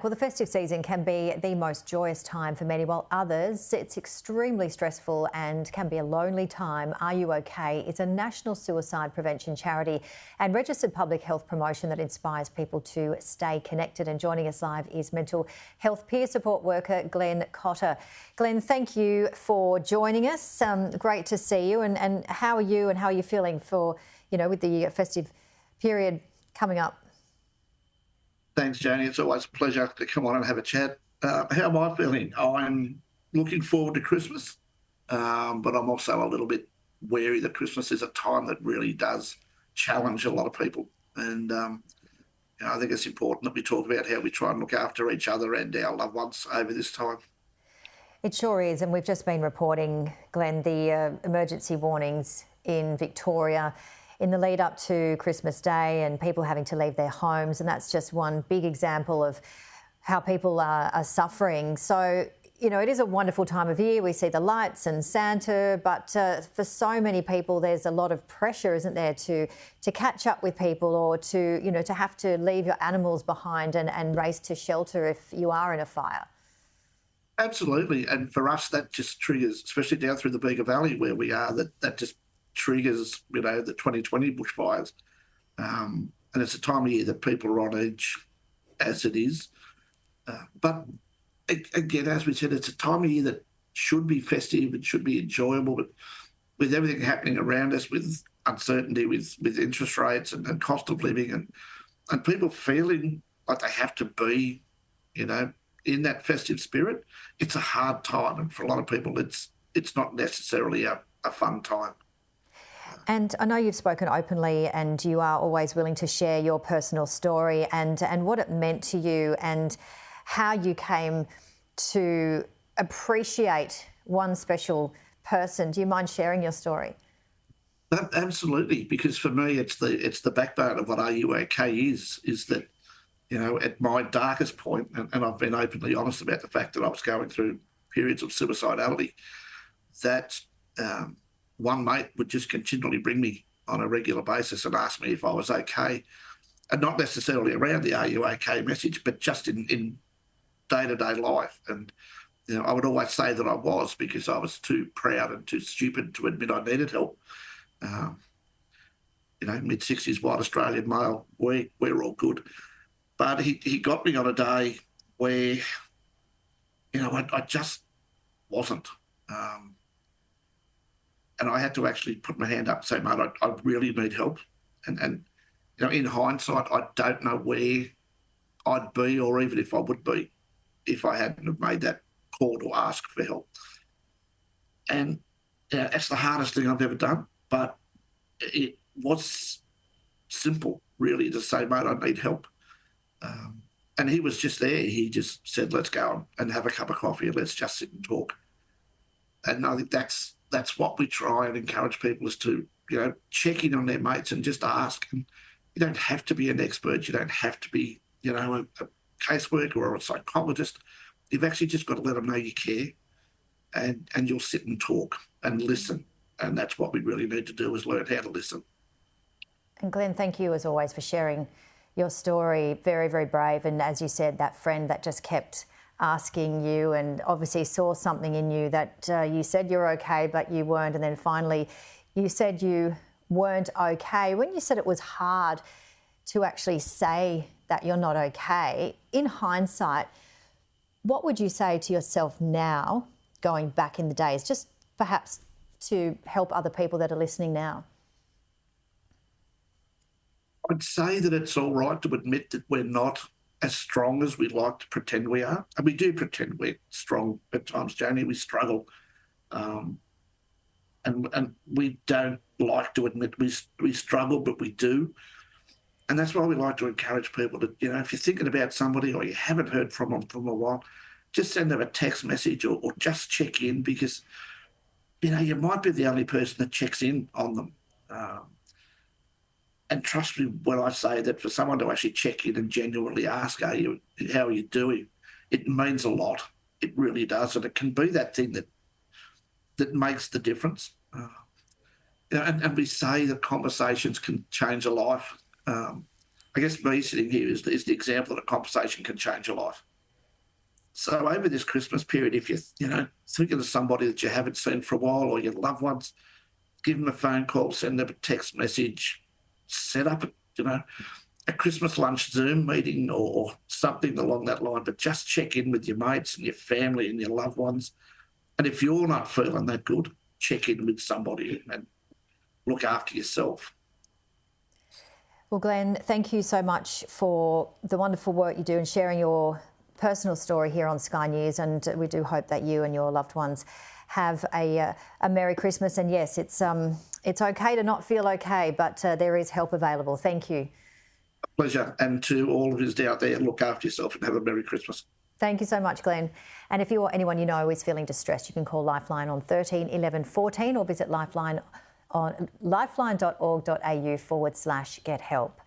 Well, the festive season can be the most joyous time for many, while others, it's extremely stressful and can be a lonely time. Are You OK? It's a national suicide prevention charity and registered public health promotion that inspires people to stay connected. And joining us live is mental health peer support worker Glenn Cotter. Glenn, thank you for joining us. Great to see you. And how are you and how are you feeling for, with the festive period coming up? Thanks, Janie. It's always a pleasure to come on and have a chat. How am I feeling? I'm looking forward to Christmas, but I'm also a little bit wary that Christmas is a time that really does challenge a lot of people. And I think it's important that we talk about how we try and look after each other and our loved ones over this time. It sure is. And we've just been reporting, Glenn, the emergency warnings in Victoria in the lead up to Christmas Day and people having to leave their homes. And that's just one big example of how people are suffering. So, it is a wonderful time of year. We see the lights and Santa, but for so many people, there's a lot of pressure, isn't there, to catch up with people or to have to leave your animals behind and race to shelter if you are in a fire. Absolutely. And for us, that just triggers, especially down through the Bega Valley where we are, that just triggers, the 2020 bushfires. And it's a time of year that people are on edge, as it is. But again, as we said, it's a time of year that should be festive, it should be enjoyable, but with everything happening around us, with uncertainty, with interest rates and cost of living and people feeling like they have to be, in that festive spirit, it's a hard time. And for a lot of people, it's not necessarily a fun time. And I know you've spoken openly and you are always willing to share your personal story and what it meant to you and how you came to appreciate one special person. Do you mind sharing your story? Absolutely, because for me, it's the backbone of what Are You OK is that, at my darkest point, and I've been openly honest about the fact that I was going through periods of suicidality, that one mate would just continually bring me on a regular basis and ask me if I was okay. And not necessarily around the Are You OK message, but just in day-to-day life. And, I would always say that I was because I was too proud and too stupid to admit I needed help. Mid-60s white Australian male, we're all good. But he got me on a day where, I just wasn't. And I had to actually put my hand up and say, mate, I really need help. And in hindsight, I don't know where I'd be or even if I would be if I hadn't have made that call to ask for help. And it's the hardest thing I've ever done, but it was simple, really, to say, mate, I need help. And he was just there. He just said, let's go and have a cup of coffee and let's just sit and talk. And I think that's what we try and encourage people is to, check in on their mates and just ask. And you don't have to be an expert. You don't have to be, a caseworker or a psychologist. You've actually just got to let them know you care and you'll sit and talk and listen. And that's what we really need to do is learn how to listen. And Glenn, thank you as always for sharing your story. Very, very brave. And as you said, that friend that just kept asking you and obviously saw something in you that you said you're okay, but you weren't. And then finally you said you weren't okay. When you said it was hard to actually say that you're not okay, in hindsight, what would you say to yourself now, going back in the days, just perhaps to help other people that are listening now? I'd say that it's all right to admit that we're not as strong as we like to pretend we are. And we do pretend we're strong at times, Janie. We struggle. And we don't like to admit we struggle, but we do. And that's why we like to encourage people to, if you're thinking about somebody or you haven't heard from them for a while, just send them a text message or just check in because, you might be the only person that checks in on them. And trust me when I say that for someone to actually check in and genuinely ask, how are you doing? It means a lot. It really does. And it can be that thing that makes the difference. And we say that conversations can change a life. I guess me sitting here is the example that a conversation can change a life. So over this Christmas period, if you're thinking of somebody that you haven't seen for a while or your loved ones, give them a phone call, send them a text message, set up a Christmas lunch Zoom meeting or something along that line, but just check in with your mates and your family and your loved ones. And if you're not feeling that good, check in with somebody and look after yourself. Well, Glenn, thank you so much for the wonderful work you do and sharing your personal story here on Sky News. And we do hope that you and your loved ones have a Merry Christmas. And yes, it's okay to not feel okay, but there is help available. Thank you. A pleasure. And to all of us out there, look after yourself and have a Merry Christmas. Thank you so much, Glenn. And if you or anyone you know is feeling distressed, you can call Lifeline on 13 11 14 or visit Lifeline on lifeline.org.au/get help.